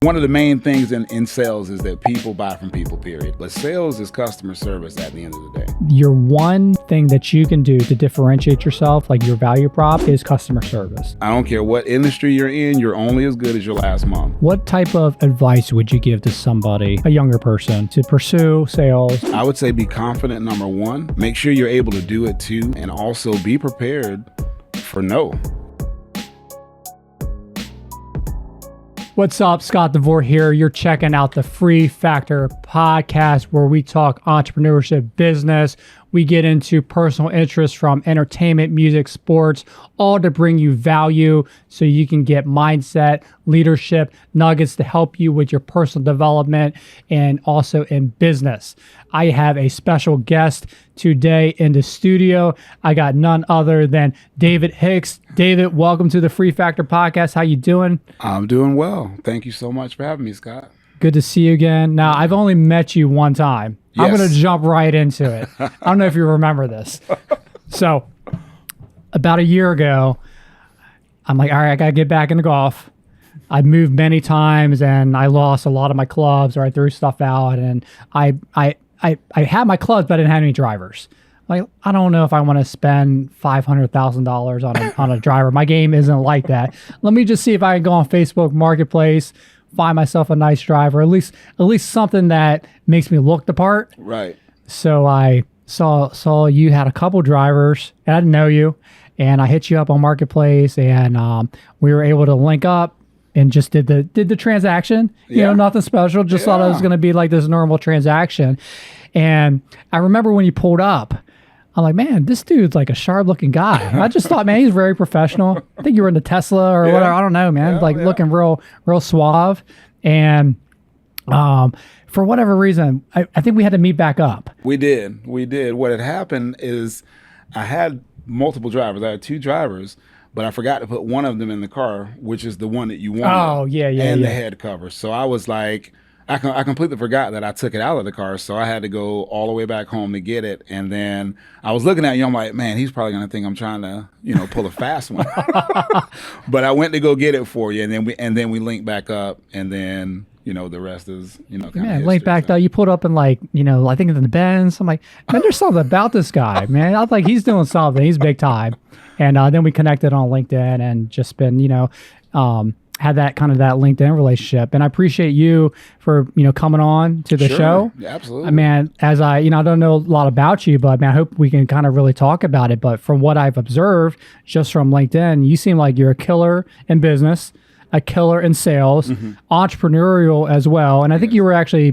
One of the main things in sales is that people buy from people, period. But sales is customer service at the end of the day. Your one thing that you can do to differentiate yourself, like your value prop, is customer service. I don't care what industry you're in, you're only as good as your last month. What type of advice would you give to somebody, a younger person, to pursue sales? I would say be confident, number one. Make sure you're able to do it too. And also be prepared for no. What's up? Scott DeVore here. You're checking out the Free Factor podcast where we talk entrepreneurship, business. We get into personal interests from entertainment, music, sports, all to bring you value so you can get mindset, leadership, nuggets to help you with your personal development and also in business. I have a special guest today in the studio. I got none other than David Hicks. David, welcome to the Free Factor podcast. How you doing? I'm doing well. Thank you so much for having me, Scott. Good to see you again. Now, I've only met you one time. Yes. I'm going to jump right into it. I don't know if you remember this. So, about a year ago, I'm like, all right, I got to get back into golf. I moved many times and I lost a lot of my clubs, or I threw stuff out, and I had my clubs, but I didn't have any drivers. Like, I don't know if I want to spend $500,000 on a driver. My game isn't like that. Let me just see if I can go on Facebook Marketplace, find myself a nice driver, at least something that makes me look the part. Right. So I saw you had a couple drivers, and I didn't know you, and I hit you up on Marketplace, and we were able to link up and just did the transaction. You know, nothing special. Just thought it was going to be like this normal transaction. And I remember when you pulled up, I'm like, man, this dude's like a sharp-looking guy. I just thought, man, he's very professional. I think you were in the Tesla or whatever. I don't know, man. Looking real suave. And for whatever reason, I think we had to meet back up. We did. What had happened is I had multiple drivers. I had two drivers, but I forgot to put one of them in the car, which is the one that you wanted. Oh, yeah. And the head cover. So I was like, I completely forgot that I took it out of the car, so I had to go all the way back home to get it. And then I was looking at you, I'm like, man, he's probably gonna think I'm trying to, pull a fast one. But I went to go get it for you, and then we linked back up, and then the rest is man, linked back up. You pulled up in I think it's in the Benz. I'm like, man, there's something about this guy, man. I was like, he's doing something. He's big time. And then we connected on LinkedIn and just been had that kind of that LinkedIn relationship. And I appreciate you for, coming on to the show. Yeah, absolutely. I mean, as I don't know a lot about you, but I hope we can kind of really talk about it. But from what I've observed just from LinkedIn, you seem like you're a killer in business, a killer in sales, entrepreneurial as well. And I think you were actually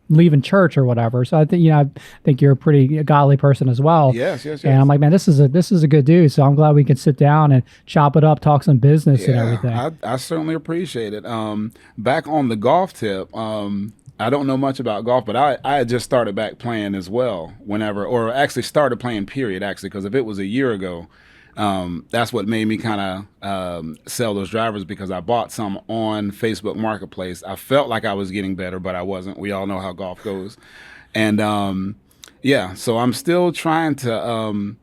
leaving church or whatever. So I think you're a pretty godly person as well. Yes. And I'm like, man, this is a good dude. So I'm glad we can sit down and chop it up, talk some business and everything. I certainly appreciate it. Back on the golf tip, I don't know much about golf, but I had just started back playing as well started playing, period, because if it was a year ago, that's what made me kind of sell those drivers, because I bought some on Facebook Marketplace. I felt like I was getting better, but I wasn't. We all know how golf goes. And so I'm still trying to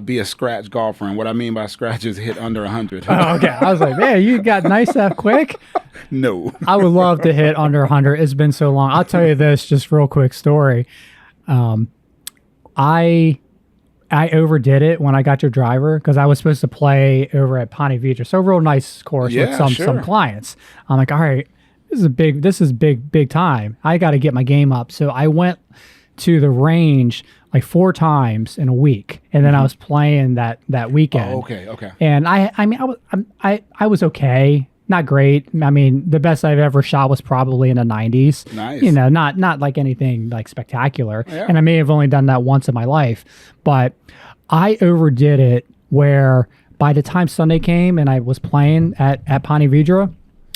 be a scratch golfer. And what I mean by scratch is hit under 100. Oh, okay. I was like, man, you got nice that quick? No. I would love to hit under 100. It's been so long. I'll tell you this, just real quick story. I overdid it when I got your driver, because I was supposed to play over at Ponte Vedra. So a real nice course with some clients. I'm like, all right, this is big time. I got to get my game up. So I went to the range like 4 times in a week, and then I was playing that weekend. Oh, okay. And I was okay. Not great. I mean, the best I've ever shot was probably in the 90s. Nice. Not like anything like spectacular. Yeah. And I may have only done that once in my life, but I overdid it where by the time Sunday came and I was playing at Ponte Vedra,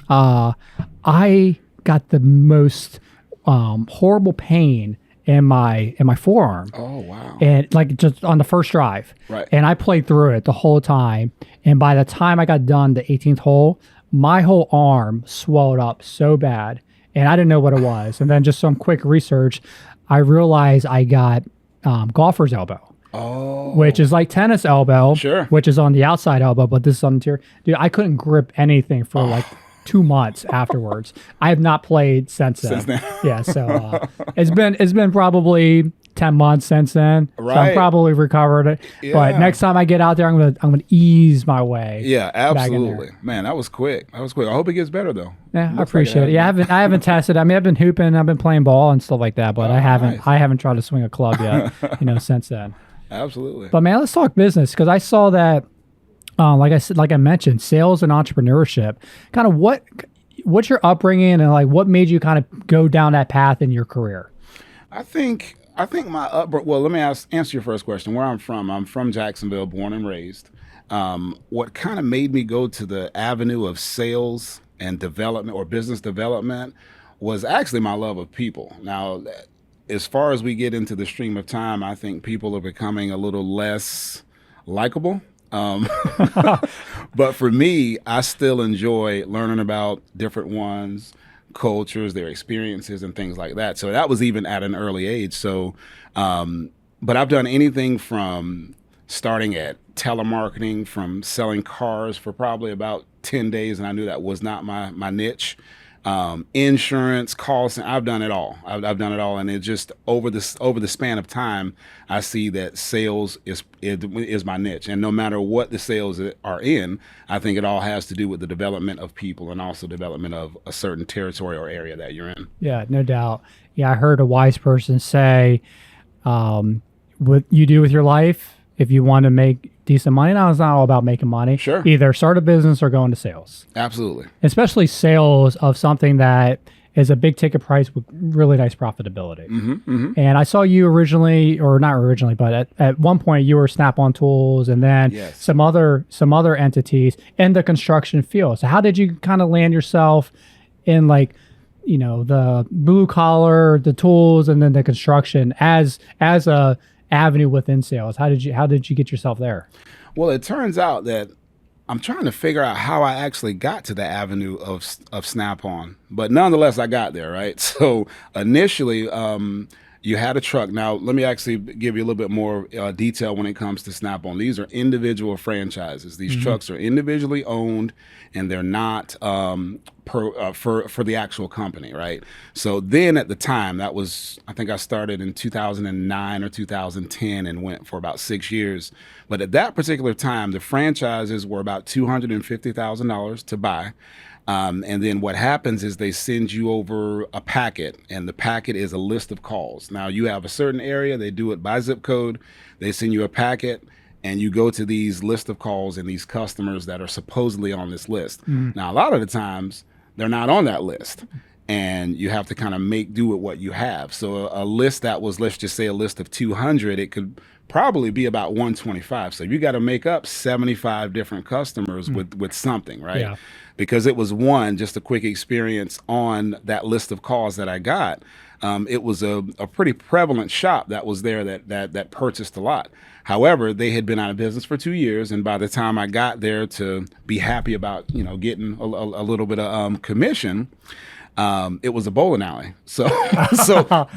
I got the most horrible pain in my forearm. Oh, wow. And just on the first drive. Right. And I played through it the whole time. And by the time I got done the 18th hole, my whole arm swelled up so bad, and I didn't know what it was. And then just some quick research, I realized I got golfer's elbow. Oh. Which is like tennis elbow. Sure. Which is on the outside elbow, but this is on the interior. Dude, I couldn't grip anything for 2 months afterwards. I have not played since then. Yeah, so it's been probably 10 months since then. Right. So I'm probably recovered it. Yeah. But next time I get out there, I'm gonna ease my way. Yeah, back in absolutely. there. Man, that was quick. I hope it gets better though. Yeah, I Looks like appreciate it. Yeah, I haven't tested. I mean, I've been hooping, I've been playing ball and stuff like that, but I haven't tried to swing a club yet, since then. Absolutely. But man, let's talk business, because I saw that, like I mentioned, sales and entrepreneurship. Kind of what's your upbringing, and like what made you kind of go down that path in your career? I think my well, let me answer your first question. Where I'm from Jacksonville, born and raised. What kind of made me go to the avenue of sales and development or business development was actually my love of people. Now, as far as we get into the stream of time, I think people are becoming a little less likable. But for me, I still enjoy learning about different ones, cultures, their experiences, and things like that. So that was even at an early age. So, but I've done anything from starting at telemarketing, from selling cars for probably about 10 days, and I knew that was not my niche. Insurance, calls, I've done it all. I've done it all, and it just over the span of time, I see that sales is my niche, and no matter what the sales are in, I think it all has to do with the development of people and also development of a certain territory or area that you're in. Yeah, no doubt. Yeah, I heard a wise person say, what you do with your life, if you want to make decent money. Now, it's not all about making money. Sure. Either start a business or go into sales. Absolutely. Especially sales of something that is a big ticket price with really nice profitability. And I saw you originally, or not originally, but at one point you were Snap-on Tools, and then Yes. some other entities in the construction field. So how did you kind of land yourself in the blue collar, the tools, and then the construction as a avenue within sales? How did you get yourself there? Well, it turns out that I'm trying to figure out how I actually got to the avenue of Snap-on, but nonetheless, I got there, right? So initially, you had a truck. Now, let me actually give you a little bit more detail when it comes to Snap-on. These are individual franchises. These trucks are individually owned, and they're not for the actual company, right? So then at the time, that was, I think I started in 2009 or 2010 and went for about 6 years. But at that particular time, the franchises were about $250,000 to buy. And then what happens is they send you over a packet, and the packet is a list of calls. Now, you have a certain area, they do it by zip code, they send you a packet, and you go to these list of calls and these customers that are supposedly on this list. Now, a lot of the times, they're not on that list, and you have to kind of make do with what you have. So a list that was, let's just say a list of 200, it could probably be about 125. So you got to make up 75 different customers with something, right? Yeah. Because it was just a quick experience on that list of calls that I got. It was a pretty prevalent shop that was there that purchased a lot. However, they had been out of business for 2 years, and by the time I got there to be happy about getting a little bit of commission, it was a bowling alley. So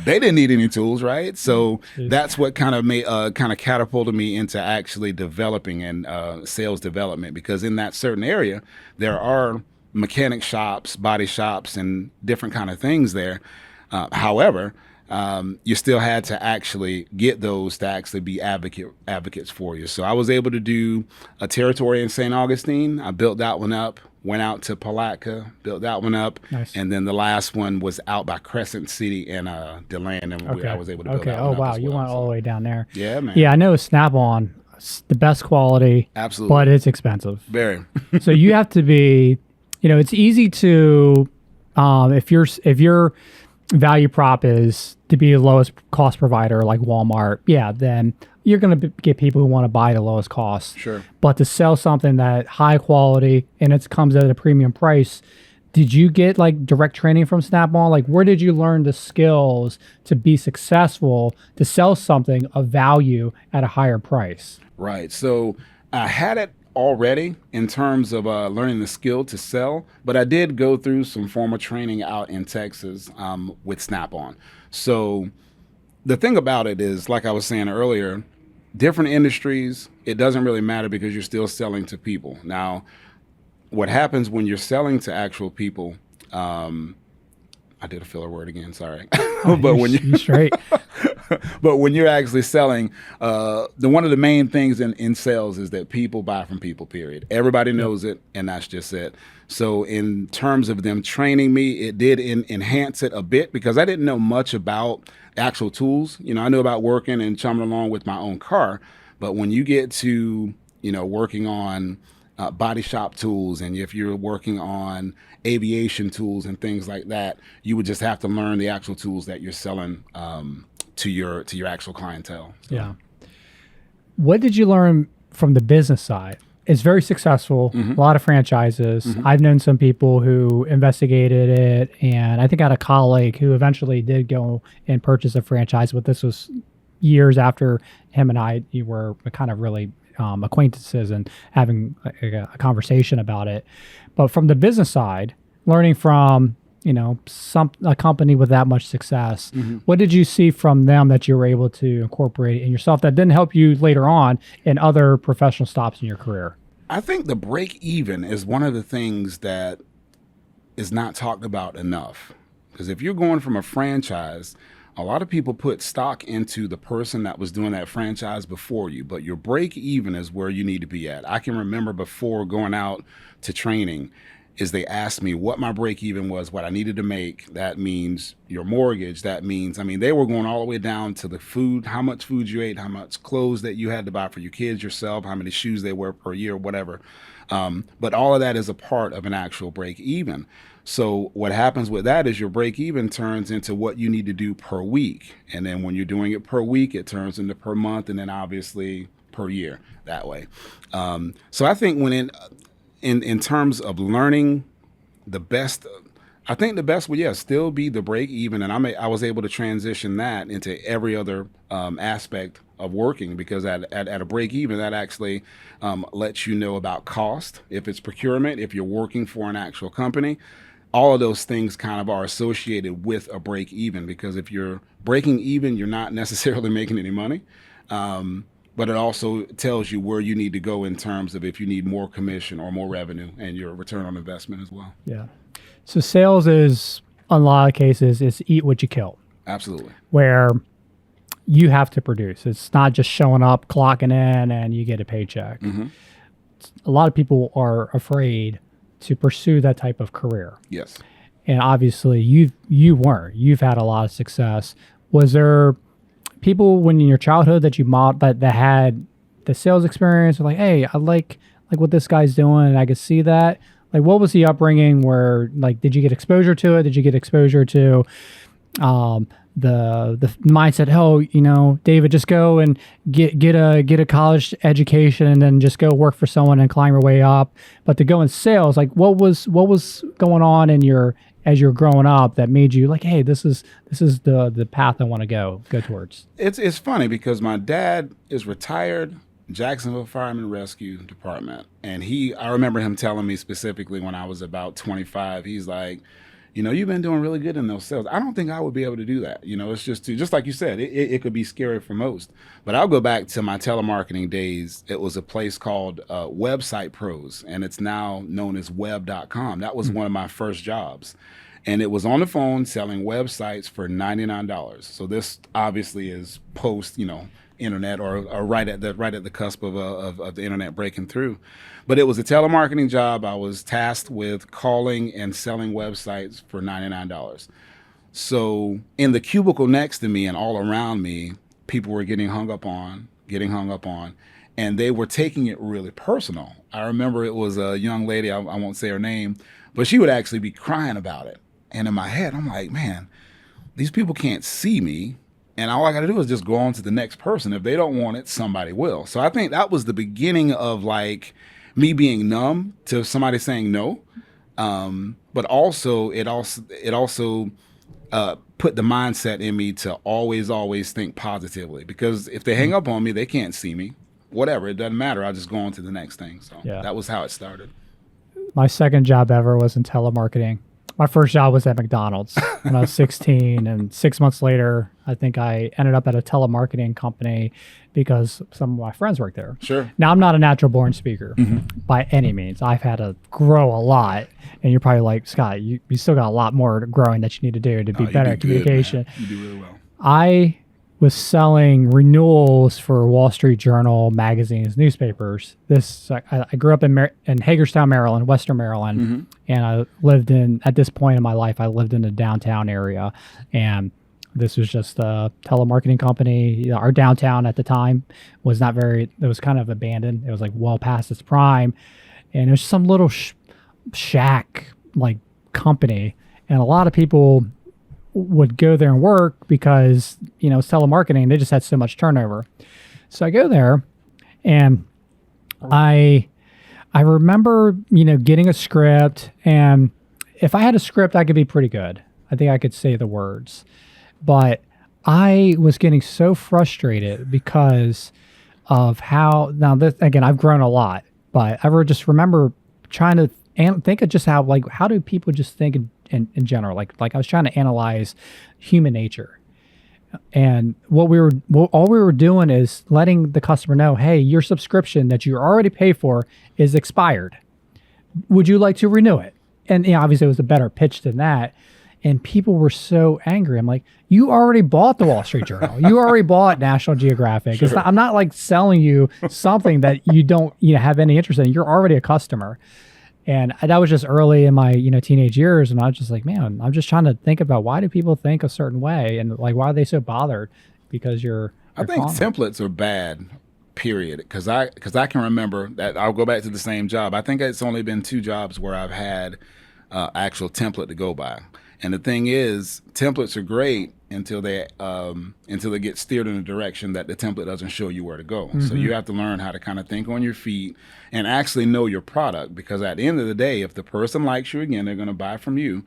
they didn't need any tools, right? So that's what kind of catapulted me into actually developing and sales development, because in that certain area, there are mechanic shops, body shops, and different kind of things there. However, you still had to actually get those to actually be advocates for you. So I was able to do a territory in St. Augustine. I built that one up, went out to Palatka, built that one up. Nice. And then the last one was out by Crescent City in DeLand, and I was able to build that one up. Oh, wow. As You well, went all the way down there. Yeah, man. Yeah, I know Snap-on, the best quality. Absolutely. But it's expensive. Very. So you have to be, it's easy to, if your value prop is to be the lowest cost provider like Walmart, then you're going to get people who want to buy the lowest cost. Sure. But to sell something that high quality and it comes at a premium price, did you get like direct training from Snap-on? Like, where did you learn the skills to be successful to sell something of value at a higher price? Right. So I had it already in terms of learning the skill to sell, but I did go through some formal training out in Texas with Snap-on. So the thing about it is, like I was saying earlier, different industries, it doesn't really matter because you're still selling to people. Now, what happens when you're selling to actual people, I did a filler word again, sorry. But when you straight. but when you're actually selling, one of the main things in sales is that people buy from people, period. Everybody knows it, and that's just it. So in terms of them training me, it did enhance it a bit because I didn't know much about actual tools. I knew about working and chumming along with my own car. But when you get to, working on body shop tools, and if you're working on aviation tools and things like that, you would just have to learn the actual tools that you're selling to your actual clientele. So. Yeah. What did you learn from the business side? It's very successful, a lot of franchises. I've known some people who investigated it, and I think I had a colleague who eventually did go and purchase a franchise, but this was years after him and I were kind of really acquaintances and having a conversation about it. But from the business side, learning from a company with that much success, what did you see from them that you were able to incorporate in yourself that didn't help you later on in other professional stops in your career? I think the break even is one of the things that is not talked about enough. Because if you're going from a franchise, a lot of people put stock into the person that was doing that franchise before you, but your break even is where you need to be at. I can remember before going out to training, is they asked me what my break even was, what I needed to make. That means your mortgage. That means, they were going all the way down to the food, how much food you ate, how much clothes that you had to buy for your kids yourself, how many shoes they wear per year, whatever. But all of that is a part of an actual break even. So what happens with that is your break even turns into what you need to do per week. And then when you're doing it per week, it turns into per month, and then obviously per year that way. So I think when in terms of learning the best, I think the best would, still be the break even. And I was able to transition that into every other aspect of working, because at a break even, that actually lets you know about cost. If it's procurement, if you're working for an actual company, all of those things kind of are associated with a break even, because if you're breaking even, you're not necessarily making any money. But it also tells you where you need to go in terms of if you need more commission or more revenue and your return on investment as well. Yeah. So sales is, in a lot of cases, it's eat what you kill. Absolutely. Where you have to produce. It's not just showing up, clocking in, and you get a paycheck. A lot of people are afraid to pursue that type of career. Yes. And obviously you weren't. You've had a lot of success. Was there people when in your childhood that you that had the sales experience, like, hey, I like what this guy's doing, and I could see that? Like, what was the upbringing where, like, did you get exposure to it? Did you get exposure to the mindset, David, just go and get a college education and then just go work for someone and climb your way up? But to go in sales, like, what was going on as you're growing up that made you like, hey, this is the path I want to go towards? It's funny because my dad is retired Jacksonville Fireman Rescue Department, and I remember him telling me specifically when I was about 25, he's like, you've been doing really good in those sales. I don't think I would be able to do that. It's just like you said, it could be scary for most. But I'll go back to my telemarketing days. It was a place called Website Pros, and it's now known as web.com. That was one of my first jobs. And it was on the phone selling websites for $99. So this obviously is post, internet or right at the cusp of the internet breaking through. But it was a telemarketing job. I was tasked with calling and selling websites for $99. So in the cubicle next to me and all around me, people were getting hung up on, and they were taking it really personal. I remember it was a young lady, I won't say her name, but she would actually be crying about it. And in my head, I'm like, man, these people can't see me. And all I got to do is just go on to the next person. If they don't want it, somebody will. So I think that was the beginning of like me being numb to somebody saying no. But also, it also put the mindset in me to always think positively. Because if they hang up on me, they can't see me. Whatever, it doesn't matter. I'll just go on to the next thing. So That was how it started. My second job ever was in telemarketing. My first job was at McDonald's when I was 16, and 6 months later, I think I ended up at a telemarketing company because some of my friends worked there. Sure. Now, I'm not a natural born speaker by any means. I've had to grow a lot, and you're probably like, Scott, you still got a lot more growing that you need to do to be better at communication. Man. You do really well. I was selling renewals for Wall Street Journal, magazines, newspapers. I grew up in Hagerstown, Maryland, Western Maryland, and I lived at this point in my life, I lived in the downtown area, and this was just a telemarketing company. You know, our downtown at the time was it was kind of abandoned. It was like well past its prime, and it was some little shack like company, and a lot of people would go there and work because, you know, it's telemarketing. They just had so much turnover. So I go there, and I remember, you know, getting a script, and if I had a script, I could be pretty good. I think I could say the words, but I was getting so frustrated because of how, now this, again, I've grown a lot, but I just remember trying to think of just how do people just think in general, like I was trying to analyze human nature, and all we were doing is letting the customer know, hey, your subscription that you already pay for is expired. Would you like to renew it? And you know, obviously it was a better pitch than that. And people were so angry. I'm like, you already bought the Wall Street Journal. You already bought National Geographic. Sure. I'm not like selling you something that you don't have any interest in. You're already a customer. And that was just early in my, teenage years. And I was just like, man, I'm just trying to think about, why do people think a certain way? And like, why are they so bothered? Because I think templates are bad, period. Because I can remember that I'll go back to the same job. I think it's only been 2 jobs where I've had actual template to go by. And the thing is, templates are great until they get steered in a direction that the template doesn't show you where to go. So you have to learn how to kind of think on your feet and actually know your product, because at the end of the day, if the person likes you, again, they're going to buy from you.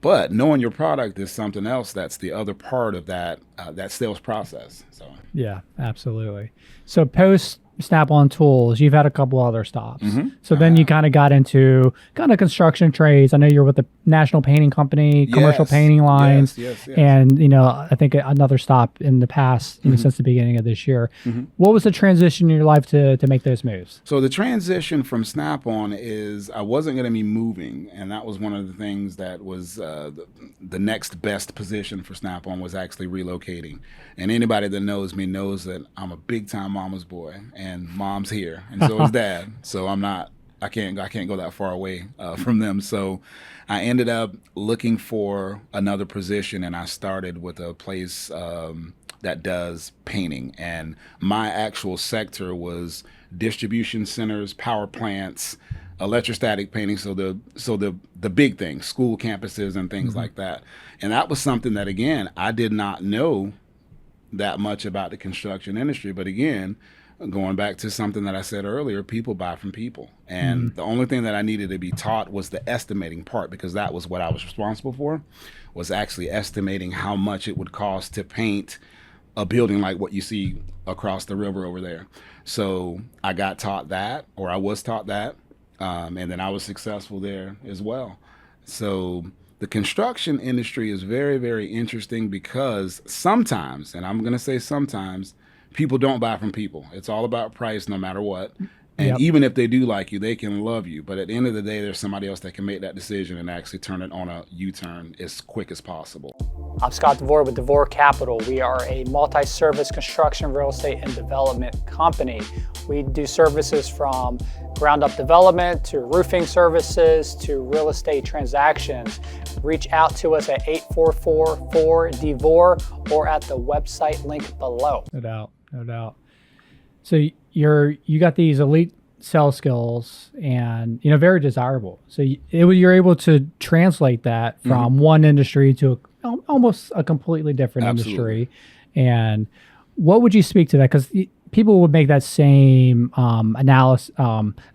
But knowing your product is something else. That's the other part of that sales process. So yeah, absolutely. So post Snap-on Tools, you've had a couple other stops. So then you kind of got into kind of construction trades. I know you're with the National Painting Company, commercial painting lines. Yes. And, I think another stop in the past, since the beginning of this year. What was the transition in your life to make those moves? So the transition from Snap-on is I wasn't going to be moving. And that was one of the things that was the next best position for Snap-on, was actually relocating. And anybody that knows me knows that I'm a big-time mama's boy. And mom's here, and so is dad. So I can't go that far away from them. So I ended up looking for another position, and I started with a place that does painting. And my actual sector was distribution centers, power plants, electrostatic painting. So the big things, school campuses and things like that. And that was something that, again, I did not know that much about the construction industry. But again, going back to something that I said earlier, people buy from people. And the only thing that I needed to be taught was the estimating part, because that was what I was responsible for, was actually estimating how much it would cost to paint a building like what you see across the river over there. So I got taught that, or I was taught that, and then I was successful there as well. So the construction industry is very, very interesting, because sometimes, and I'm going to say sometimes, people don't buy from people. It's all about price no matter what. And even if they do like you, they can love you. But at the end of the day, there's somebody else that can make that decision and actually turn it on a U-turn as quick as possible. I'm Scott DeVore with DeVore Capital. We are a multi-service construction, real estate, and development company. We do services from ground-up development to roofing services to real estate transactions. Reach out to us at 844-4DEVORE or at the website link below. No doubt. So you got these elite sales skills, and very desirable. So you're able to translate that from one industry to almost a completely different industry. And what would you speak to that? Because people would make that same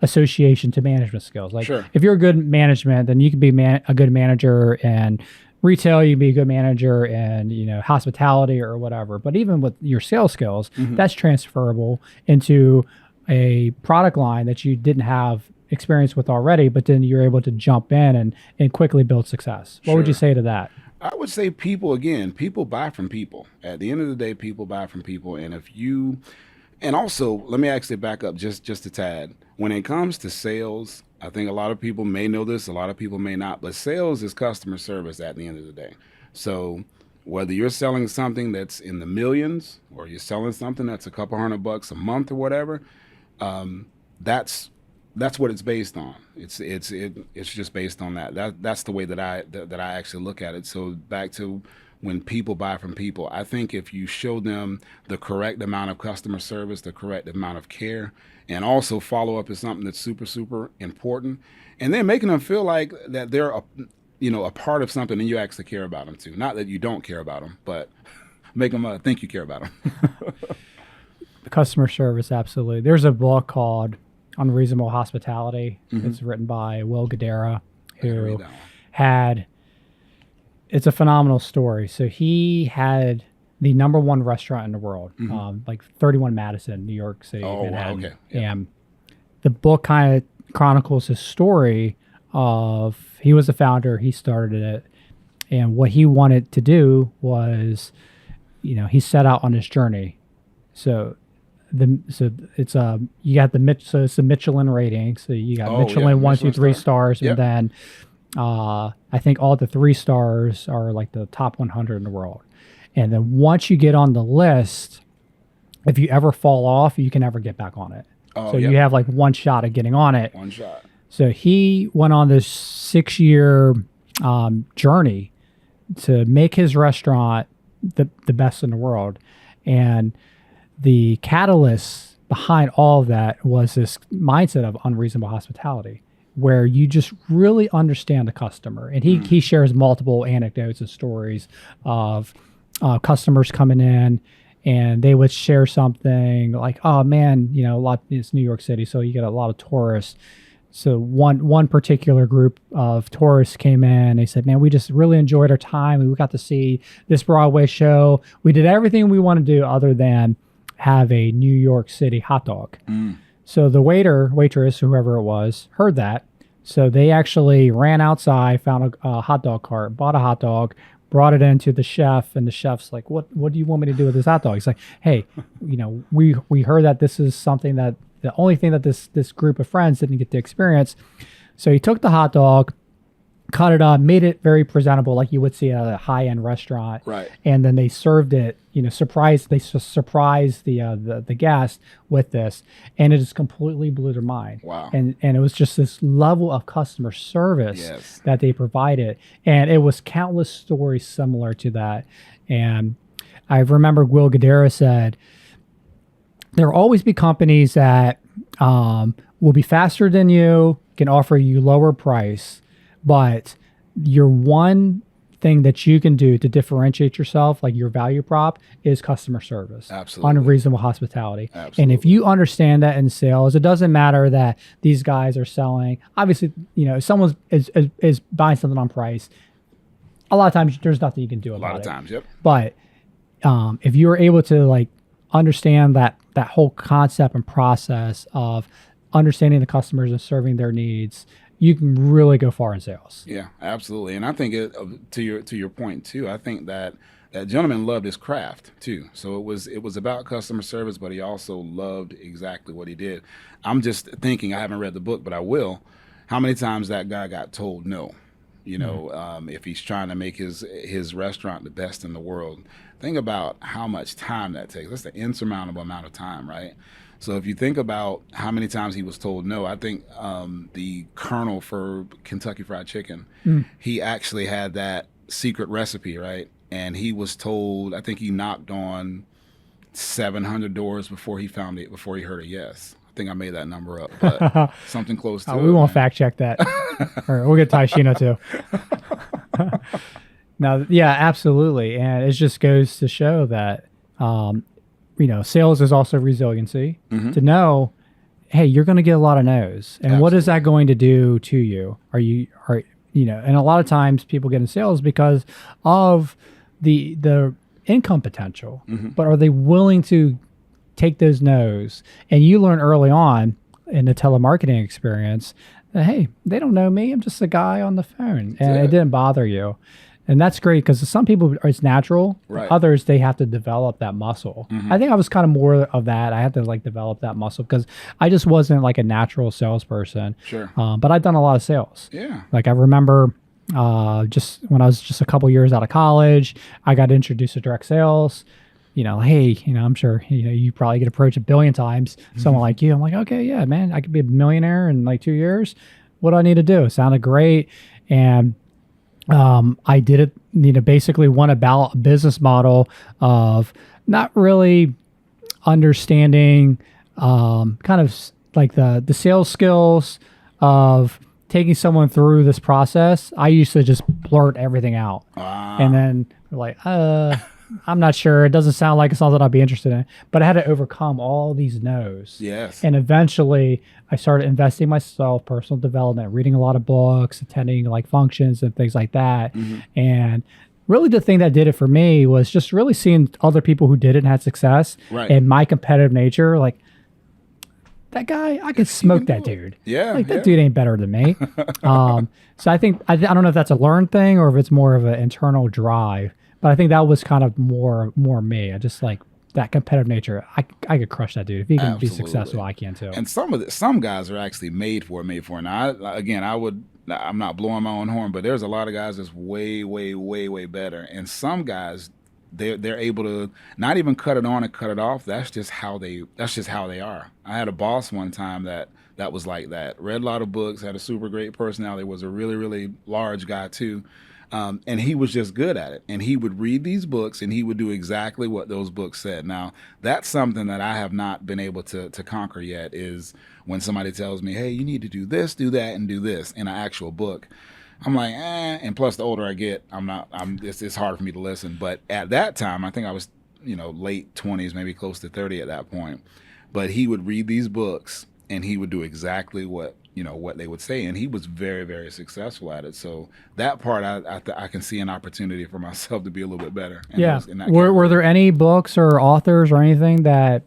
association to management skills. Like, if you're a good management, then you can be a good manager and retail, you can be a good manager, and hospitality or whatever. But even with your sales skills, that's transferable into a product line that you didn't have experience with already, but then you're able to jump in and quickly build success. What would you say to that? I would say people buy from people. At the end of the day, people buy from people. And also, let me actually back up just a tad. When it comes to sales, I think a lot of people may know this, a lot of people may not, but sales is customer service at the end of the day. So whether you're selling something that's in the millions or you're selling something that's a couple $100 a month or whatever, that's what it's based on. It's just based on that. That's the way that I actually look at it. So back to when people buy from people, I think if you show them the correct amount of customer service, the correct amount of care, and also follow up is something that's super, super important, and then making them feel like that they're a part of something and you actually care about them too. Not that you don't care about them, but make them think you care about them. The customer service, absolutely. There's a book called Unreasonable Hospitality. It's written by Will Guidara, who it's a phenomenal story. So he had the #1 restaurant in the world, like 31 Madison, New York City, Manhattan. Wow, okay. Yeah. And the book kind of chronicles his story of, he was the founder, he started it, and what he wanted to do was, he set out on his journey. So it's you got it's the Michelin rating. So you got Michelin 1, 2, 3 stars, and then I think all the 3 stars are like the top 100 in the world. And then once you get on the list, if you ever fall off, you can never get back on it. You have like one shot at getting on it. One shot. So he went on this 6-year journey to make his restaurant the best in the world. And the catalyst behind all of that was this mindset of unreasonable hospitality, where you just really understand the customer. And he shares multiple anecdotes and stories of customers coming in, and they would share something like, oh man, it's New York City, so you get a lot of tourists. So one particular group of tourists came in. They said, man, we just really enjoyed our time. We got to see this Broadway show. We did everything we want to do other than have a New York City hot dog. So the waitress, whoever it was, heard that. So they actually ran outside, found a hot dog cart, bought a hot dog, brought it into the chef, and the chef's like, what do you want me to do with this hot dog? He's like, hey, we heard that this is something that the only thing that this group of friends didn't get to experience. So he took the hot dog, cut it up, made it very presentable like you would see at a high-end restaurant. Right. And then they served it, surprised the guest with this, and it just completely blew their mind. Wow. And it was just this level of customer service that they provided. And it was countless stories similar to that. And I remember Will Guidara said, there will always be companies that will be faster than you, can offer you lower price, but your one thing that you can do to differentiate yourself, like your value prop, is customer service. Absolutely. Unreasonable hospitality. Absolutely. And if you understand that in sales, it doesn't matter that these guys are selling. Obviously, if someone is buying something on price, a lot of times there's nothing you can do about it. A lot of times, yep. But if you're able to understand that whole concept and process of understanding the customers and serving their needs, you can really go far in sales. Yeah, absolutely. And I think to your point too, I think that gentleman loved his craft too. So it was about customer service, but he also loved exactly what he did. I'm just thinking, I haven't read the book, but I will. How many times that guy got told no? If he's trying to make his restaurant the best in the world, think about how much time that takes. That's an insurmountable amount of time, right? So if you think about how many times he was told no, I think the colonel for Kentucky Fried Chicken, he actually had that secret recipe, right? And he was told, I think he knocked on 700 doors before he found it, before he heard a yes. I think I made that number up, but something close to it. We won't fact check that. All right, we'll get Taishino too. Now, yeah, absolutely. And it just goes to show that, sales is also resiliency. To know, hey, you're going to get a lot of no's. And what is that going to do to you? And a lot of times people get in sales because of the income potential, but are they willing to take those no's? And you learn early on, in the telemarketing experience, hey, they don't know me. I'm just a guy on the phone, and it didn't bother you. And that's great because some people it's natural. Right. Others, they have to develop that muscle. I think I was kind of more of that. I had to like develop that muscle because I just wasn't like a natural salesperson. Sure. But I've done a lot of sales. Yeah. Like I remember just when I was just a couple years out of college, I got introduced to direct sales. Hey, I'm sure, you probably get approached 1 billion times. Someone like you, I'm like, okay, yeah, man, I could be a millionaire in like 2 years. What do I need to do? It sounded great. And I did it, basically went about a business model of not really understanding kind of like the sales skills of taking someone through this process. I used to just blurt everything out. And then like, I'm not sure. It doesn't sound like it's something I'd be interested in. But I had to overcome all these no's. Yes. And eventually I started investing in myself, personal development, reading a lot of books, attending like functions and things like that. And really the thing that did it for me was just really seeing other people who did it and had success. Right. And my competitive nature, like, that guy, I could smoke that dude. Yeah. Like that dude ain't better than me. So I think, I don't know if that's a learned thing or if it's more of an internal drive. But I think that was kind of more me. I just like that competitive nature. I could crush that dude. If he can be successful, I can too. And some guys are actually made for it. Now, I'm not blowing my own horn, but there's a lot of guys that's way, way, way, way better. And some guys, they're able to not even cut it on and cut it off. That's just how they are. I had a boss one time that was like that. Read a lot of books, had a super great personality, was a really, really large guy too. And he was just good at it. And he would read these books and he would do exactly what those books said. Now, that's something that I have not been able to conquer yet, is when somebody tells me, hey, you need to do this, do that, and do this in an actual book. I'm like, and plus the older I get, it's hard for me to listen. But at that time, I think I was, late 20s, maybe close to 30 at that point. But he would read these books and he would do exactly what they would say, and he was very, very successful at it. So that part, I can see an opportunity for myself to be a little bit better. Were there any books or authors or anything that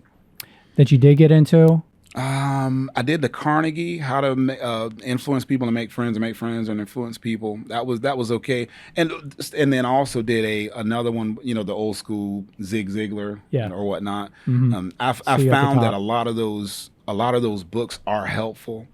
you did get into? I did the Carnegie, how to influence people and make friends and influence people. That was okay. And then I also did another one, the old school Zig Ziglar or whatnot. I found that a lot of those books are helpful.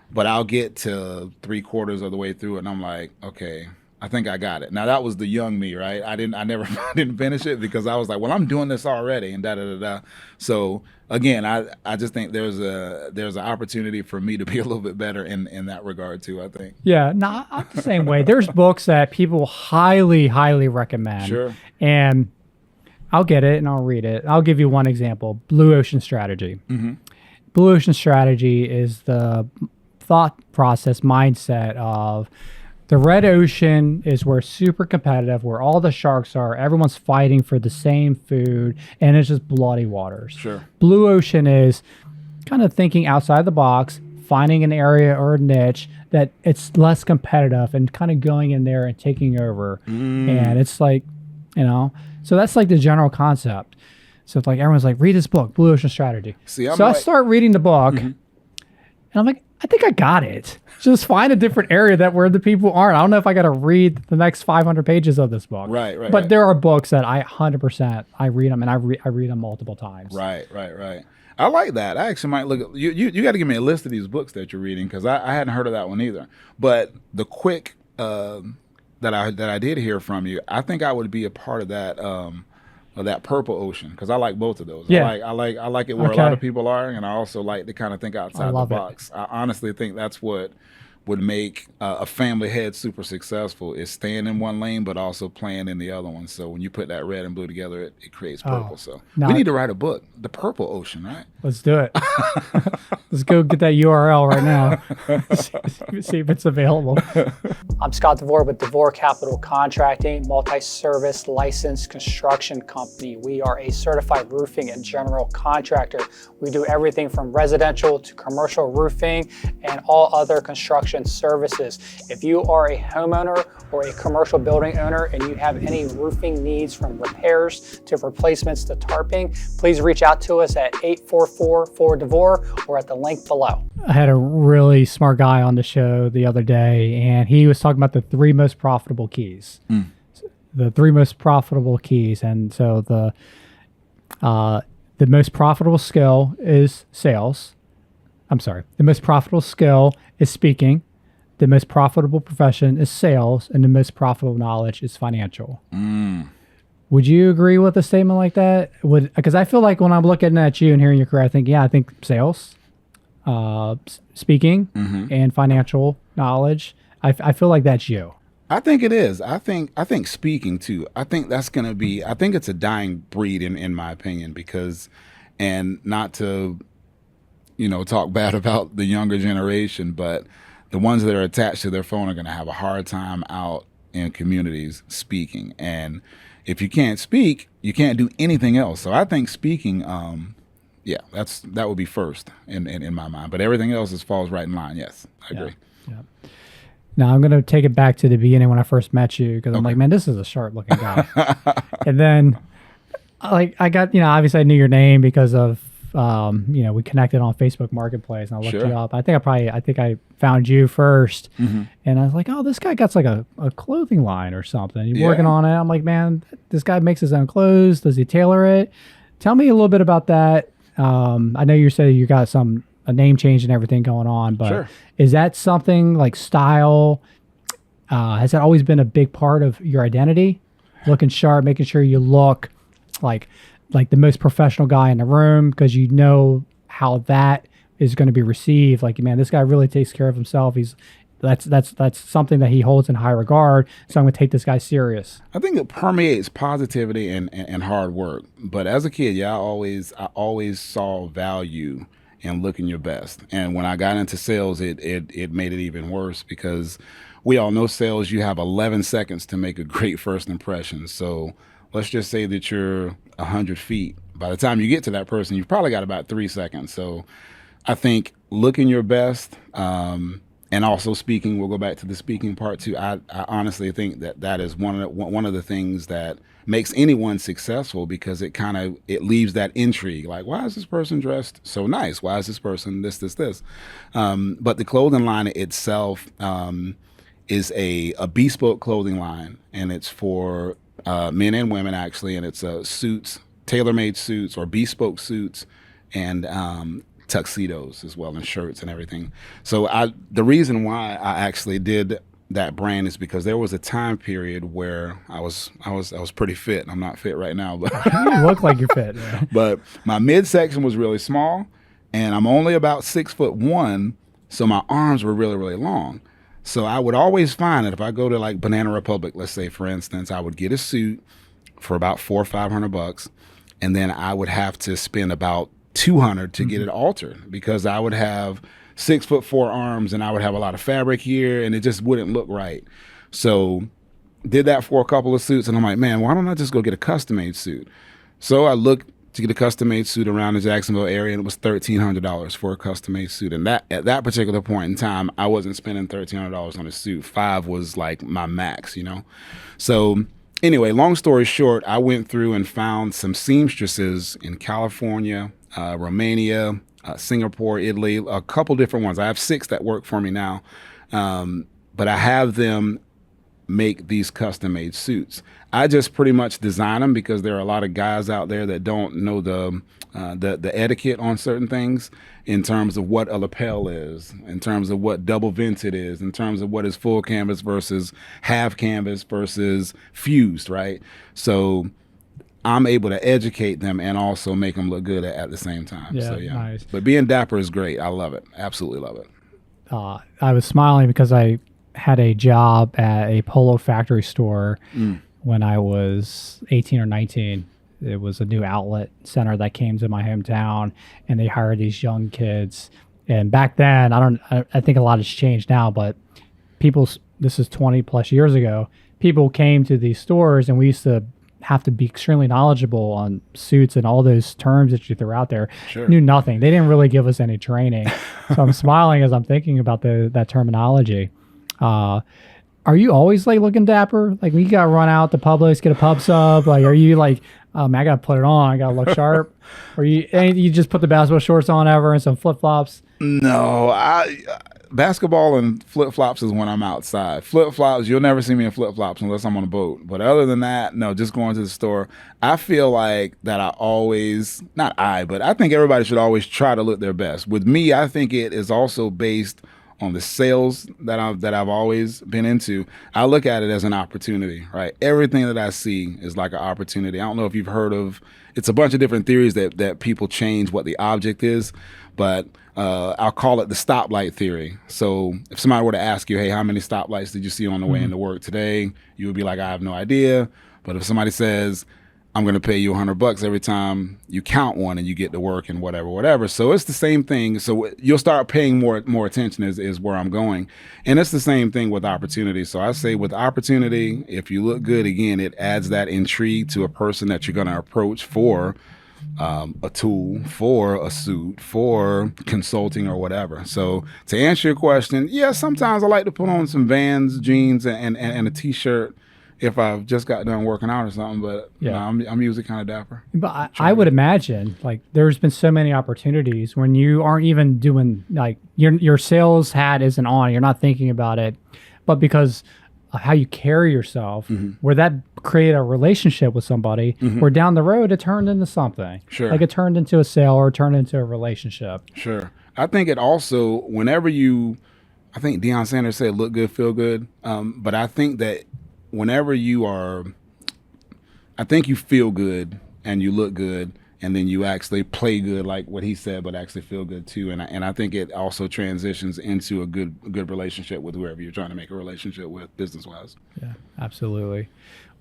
But I'll get to 3/4 of the way through it, and I'm like, okay, I think I got it. Now that was the young me, right? I never didn't finish it because I was like, well, I'm doing this already, and da da da da. So again, I just think there's an opportunity for me to be a little bit better in that regard too, I think. Yeah, no, I'm the same way. There's books that people highly, highly recommend. Sure. And I'll get it and I'll read it. I'll give you one example: Blue Ocean Strategy. Blue Ocean Strategy is the thought process mindset of the red ocean is where it's super competitive, where all the sharks are, everyone's fighting for the same food, and it's just bloody waters. Sure. Blue ocean is kind of thinking outside the box, finding an area or a niche that it's less competitive and kind of going in there and taking over. And it's like, so that's like the general concept. So it's like everyone's like, read this book, Blue Ocean Strategy. I start reading the book and I'm like, I think I got it. Just find a different area where the people aren't. I don't know if I got to read the next 500 pages of this book. Right. But there are books that I 100%, I read them and I read them multiple times. Right. I like that. I actually might look at you got to give me a list of these books that you're reading, because I hadn't heard of that one either. But the quick that I did hear from you, I think I would be a part of that Purple Ocean, because I like both of those. Yeah. I like it where a lot of people are, and I also like to kind of think outside the box. I honestly think that's what would make a family head super successful, is staying in one lane but also playing in the other one. So when you put that red and blue together, it creates purple. So we need to write a book, The Purple Ocean, right? Let's do it. Let's go get that URL right now. See if it's available. I'm Scott DeVore with DeVore Capital Contracting, multi-service licensed construction company. We are a certified roofing and general contractor. We do everything from residential to commercial roofing and all other construction construction services. If you are a homeowner or a commercial building owner and you have any roofing needs from repairs to replacements to tarping, please reach out to us at 844-4DeVore or at the link below. I had a really smart guy on the show the other day, and he was talking about the 3 most profitable keys. The 3 most profitable keys. And so the most profitable skill is sales. I'm sorry. The most profitable skill is speaking. The most profitable profession is sales. And the most profitable knowledge is financial. Would you agree with a statement like that? Because I feel like when I'm looking at you and hearing your career, I think sales, speaking, and financial knowledge. I feel like that's you. I think it is. I think speaking too. I think that's going to be, I think it's a dying breed in my opinion, because, and not to, talk bad about the younger generation, but the ones that are attached to their phone are going to have a hard time out in communities speaking. And if you can't speak, you can't do anything else. So I think speaking, that would be first in my mind, but everything else falls right in line. Yes, I agree. Yeah. Now I'm going to take it back to the beginning when I first met you, because I'm like, man, this is a sharp looking guy. And then I got, obviously I knew your name because of, we connected on Facebook Marketplace, and I looked you up. I think I found you first, and I was like, oh, this guy got like a clothing line or something. You're working on it. I'm like, man, this guy makes his own clothes. Does he tailor it? Tell me a little bit about that. I know you said you got a name change and everything going on, but is that something like style? Has that always been a big part of your identity? Looking sharp, making sure you look like the most professional guy in the room, because you know how that is going to be received. Like, man, this guy really takes care of himself. That's something that he holds in high regard. So I'm going to take this guy serious. I think it permeates positivity and hard work. But as a kid, I always saw value in looking your best. And when I got into sales, it made it even worse, because we all know sales, you have 11 seconds to make a great first impression. So let's just say that you're 100 feet. By the time you get to that person, you've probably got about 3 seconds. So I think looking your best, and also speaking, we'll go back to the speaking part too. I honestly think that is one of the things that makes anyone successful, because it leaves that intrigue. Like, why is this person dressed so nice? Why is this person this? But the clothing line itself is a bespoke clothing line, and it's for men and women actually, and it's suits, tailor-made suits or bespoke suits, and tuxedos as well, and shirts and everything. So the reason why I actually did that brand is because there was a time period where I was pretty fit. I'm not fit right now, but you look like you're fit. Yeah. But my midsection was really small, and I'm only about 6'1", so my arms were really, really long. So I would always find that if I go to like Banana Republic, let's say for instance, I would get a suit for about $400 or $500, and then I would have to spend about $200 to get it altered, because I would have 6'4" arms, and I would have a lot of fabric here, and it just wouldn't look right. So did that for a couple of suits, and I'm like, man, why don't I just go get a custom-made suit? So I looked to get a custom-made suit around the Jacksonville area, and it was $1,300 for a custom-made suit. And at that particular point in time, I wasn't spending $1,300 on a suit. $500 was like my max, So anyway, long story short, I went through and found some seamstresses in California, Romania, Singapore, Italy, a couple different ones. I have 6 that work for me now, but I have them make these custom-made suits. I just pretty much design them, because there are a lot of guys out there that don't know the etiquette on certain things, in terms of what a lapel is, in terms of what double vented is, in terms of what is full canvas versus half canvas versus fused, right? So I'm able to educate them and also make them look good at the same time. Yeah, so, yeah. Nice. But being dapper is great. I love it. Absolutely love it. I was smiling because I had a job at a Polo factory store when I was 18 or 19. It was a new outlet center that came to my hometown, and they hired these young kids. And back then, I think a lot has changed now, but this is 20 plus years ago, people came to these stores, and we used to have to be extremely knowledgeable on suits and all those terms that you threw out there. Sure. Knew nothing. They didn't really give us any training. So I'm smiling as I'm thinking about that terminology. Are you always like looking dapper? Like when you got to run out to Publix, get a pub sub, like are you like, man, I got to put it on, I got to look sharp? Or you just put the basketball shorts on ever and some flip-flops? No, basketball and flip-flops is when I'm outside. Flip-flops, you'll never see me in flip-flops unless I'm on a boat. But other than that, no, just going to the store. I feel like that but I think everybody should always try to look their best. With me, I think it is also based on the sales that I've always been into. I look at it as an opportunity, right? Everything that I see is like an opportunity. I don't know if you've heard of, it's a bunch of different theories that people change what the object is, but I'll call it the stoplight theory. So if somebody were to ask you, hey, how many stoplights did you see on the way into work today? You would be like, I have no idea. But if somebody says, I'm going to pay you $100 every time you count one and you get to work and whatever. So it's the same thing. So you'll start paying more attention is where I'm going. And it's the same thing with opportunity. So I say with opportunity, if you look good, again, it adds that intrigue to a person that you're going to approach for a tool, for a suit, for consulting or whatever. So to answer your question, yeah, sometimes I like to put on some Vans, jeans, and a T-shirt if I've just got done working out or something, but yeah, no, I'm usually kind of dapper. But I would imagine like there's been so many opportunities when you aren't even doing like your sales hat isn't on, you're not thinking about it, but because of how you carry yourself, where that create a relationship with somebody, where down the road it turned into something. Sure. Like it turned into a sale or turned into a relationship. Sure. I think it also, I think Deion Sanders said look good, feel good, but I think that whenever I think you feel good and you look good and then you actually play good, like what he said, but actually feel good too. And I think it also transitions into a good relationship with whoever you're trying to make a relationship with business-wise. Yeah, absolutely.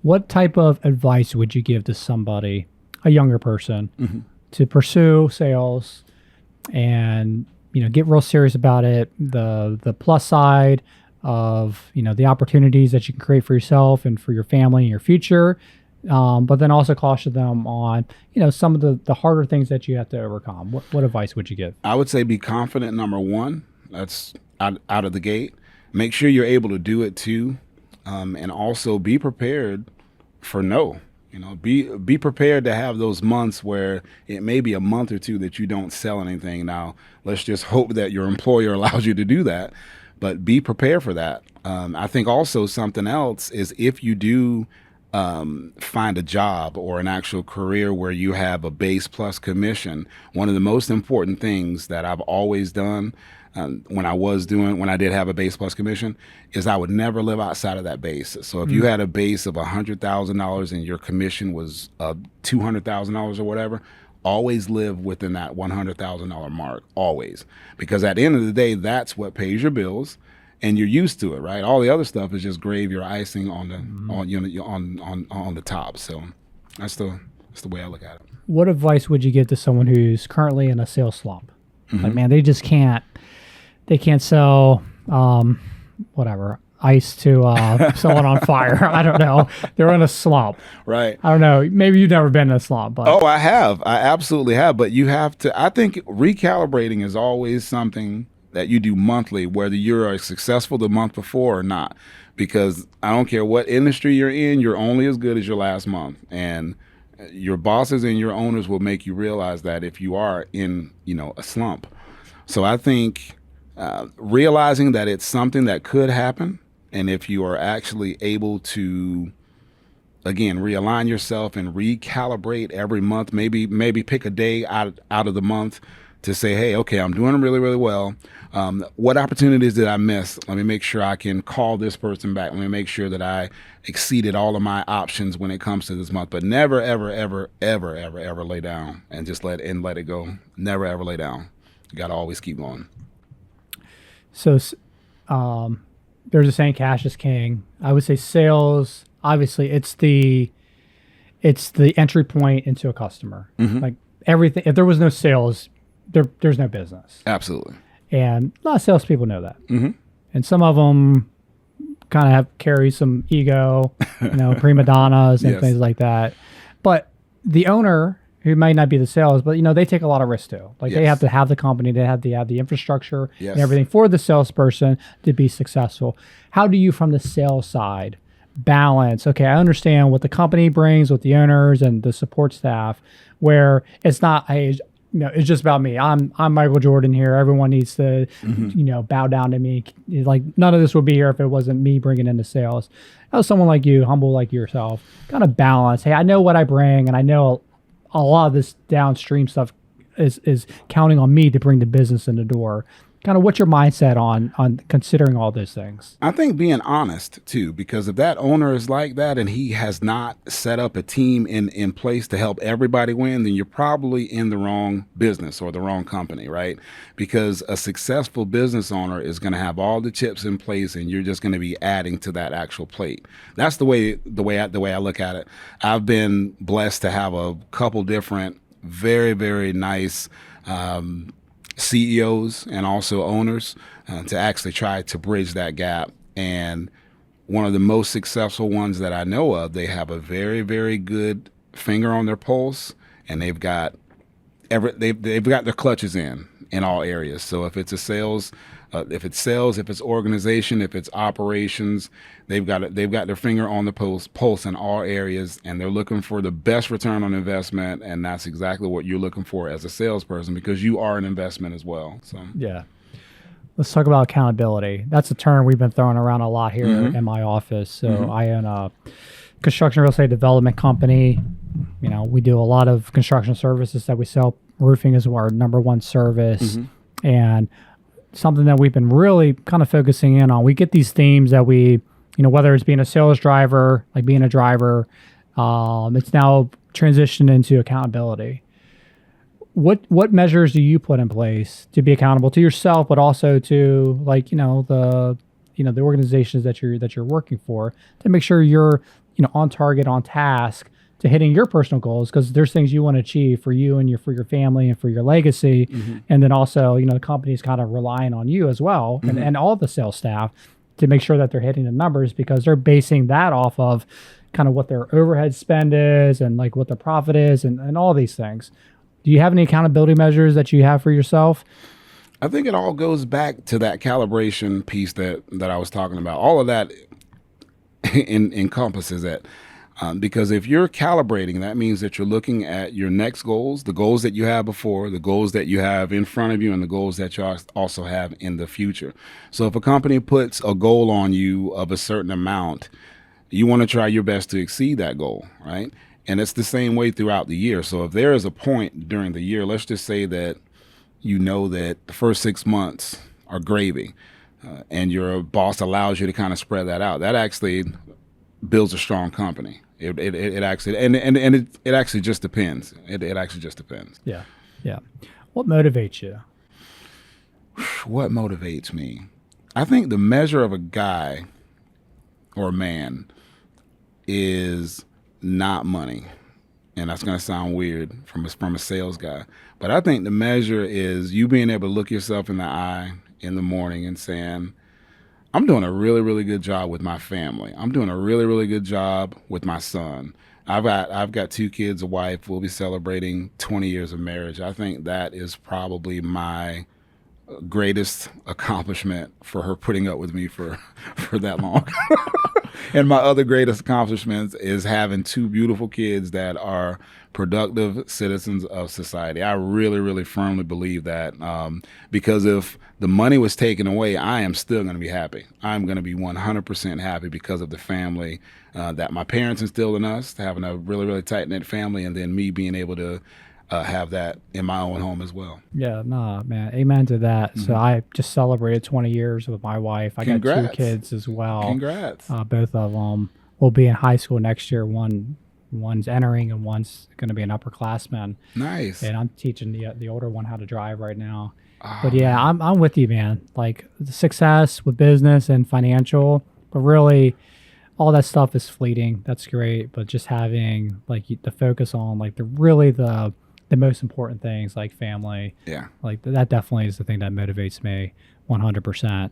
What type of advice would you give to somebody, a younger person, to pursue sales and, get real serious about it, the plus side of the opportunities that you can create for yourself and for your family and your future, but then also caution them on some of the harder things that you have to overcome? What advice would you give? I would say be confident, number one. That's out of the gate. Make sure you're able to do it too, and also be prepared for no. Be prepared to have those months where it may be a month or two that you don't sell anything. Now, let's just hope that your employer allows you to do that. But be prepared for that. I think also something else is if you do find a job or an actual career where you have a base plus commission, one of the most important things that I've always done when I did have a base plus commission is I would never live outside of that base. So if you had a base of $100,000 and your commission was $200,000 or whatever, always live within that $100,000 mark, always. Because at the end of the day, that's what pays your bills, and you're used to it, right? All the other stuff is just gravy or icing on the top. So that's the way I look at it. What advice would you give to someone who's currently in a sales slump? Like, man, they just can't sell ice to someone on fire. I don't know. They're in a slump. Right. I don't know. Maybe you've never been in a slump. But. Oh, I have. I absolutely have. But you have to, I think recalibrating is always something that you do monthly, whether you're successful the month before or not. Because I don't care what industry you're in, you're only as good as your last month. And your bosses and your owners will make you realize that if you are in, a slump. So I think realizing that it's something that could happen, and if you are actually able to, again, realign yourself and recalibrate every month, maybe pick a day out of the month to say, hey, okay, I'm doing really, really well. What opportunities did I miss? Let me make sure I can call this person back. Let me make sure that I exceeded all of my options when it comes to this month. But never, ever, ever, ever, ever, ever lay down and just let it go. Never, ever lay down. You got to always keep going. So there's a saying, cash is king. I would say sales, obviously, it's the entry point into a customer. Like everything, if there was no sales, there's no business. Absolutely. And a lot of salespeople know that. And some of them kind of carry some ego, prima donnas and Yes. things like that. But the owner, who might not be the sales, but they take a lot of risk too. Like they Yes. have to have the company, they have to have the infrastructure Yes. and everything for the salesperson to be successful. How do you, from the sales side, balance? Okay, I understand what the company brings with the owners and the support staff, where it's not it's just about me. I'm Michael Jordan here. Everyone needs to, bow down to me. Like none of this would be here if it wasn't me bringing in the sales. How someone like you, humble like yourself, kind of balance. Hey, I know what I bring, and I know a lot of this downstream stuff is counting on me to bring the business in the door. Kind of what's your mindset on considering all those things? I think being honest too, because if that owner is like that and he has not set up a team in place to help everybody win, then you're probably in the wrong business or the wrong company, right? Because a successful business owner is going to have all the chips in place, and you're just going to be adding to that actual plate. That's the way I look at it. I've been blessed to have a couple different very, very nice CEOs and also owners to actually try to bridge that gap. And one of the most successful ones that I know of, they have a very, very good finger on their pulse, and they've got their clutches in all areas. So if it's a sales, if it's organization, if it's operations, they've got their finger on the pulse in all areas, and they're looking for the best return on investment. And that's exactly what you're looking for as a salesperson, because you are an investment as well. So yeah, let's talk about accountability. That's a term we've been throwing around a lot here in my office. So I own a construction real estate development company. We do a lot of construction services that we sell. Roofing is our number one service, and something that we've been really kind of focusing in on. We get these themes that we, whether it's being a sales driver, like being a driver, it's now transitioned into accountability. What measures do you put in place to be accountable to yourself, but also to the organizations that you're working for, to make sure you're on target, on task to hitting your personal goals, because there's things you want to achieve for you and for your family and for your legacy. And then also, the company's kind of relying on you as well, and all the sales staff to make sure that they're hitting the numbers, because they're basing that off of kind of what their overhead spend is and like what the profit is and all these things. Do you have any accountability measures that you have for yourself? I think it all goes back to that calibration piece that I was talking about. All of that encompasses it. Because if you're calibrating, that means that you're looking at your next goals, the goals that you have before, the goals that you have in front of you, and the goals that you also have in the future. So if a company puts a goal on you of a certain amount, you want to try your best to exceed that goal, right? And it's the same way throughout the year. So if there is a point during the year, let's just say that that the first 6 months are gravy, and your boss allows you to kind of spread that out, that actually builds a strong company. It actually it actually just depends. It actually just depends. Yeah. What motivates you? What motivates me? I think the measure of a guy or a man is not money, and that's going to sound weird from a sales guy, but I think the measure is you being able to look yourself in the eye in the morning and saying, I'm doing a really, really good job with my family. I'm doing a really, really good job with my son. I've got 2 kids, a wife. We'll be celebrating 20 years of marriage. I think that is probably my greatest accomplishment for her putting up with me for that long. And my other greatest accomplishments is having 2 beautiful kids that are productive citizens of society. I really, really firmly believe that, because if the money was taken away, I am still going to be happy. I'm going to be 100% happy because of the family that my parents instilled in us, having a really, really tight-knit family, and then me being able to have that in my own home as well. Yeah, nah, man. Amen to that. So I just celebrated 20 years with my wife. I got 2 kids as well. Congrats. Both of them will be in high school next year. One's entering and one's going to be an upperclassman. Nice. And I'm teaching the older one how to drive right now. Oh, but yeah, I'm with you, man. Like the success with business and financial, but really all that stuff is fleeting. That's great. But just having like the focus on like the most important things like family. Yeah. Like that definitely is the thing that motivates me 100%.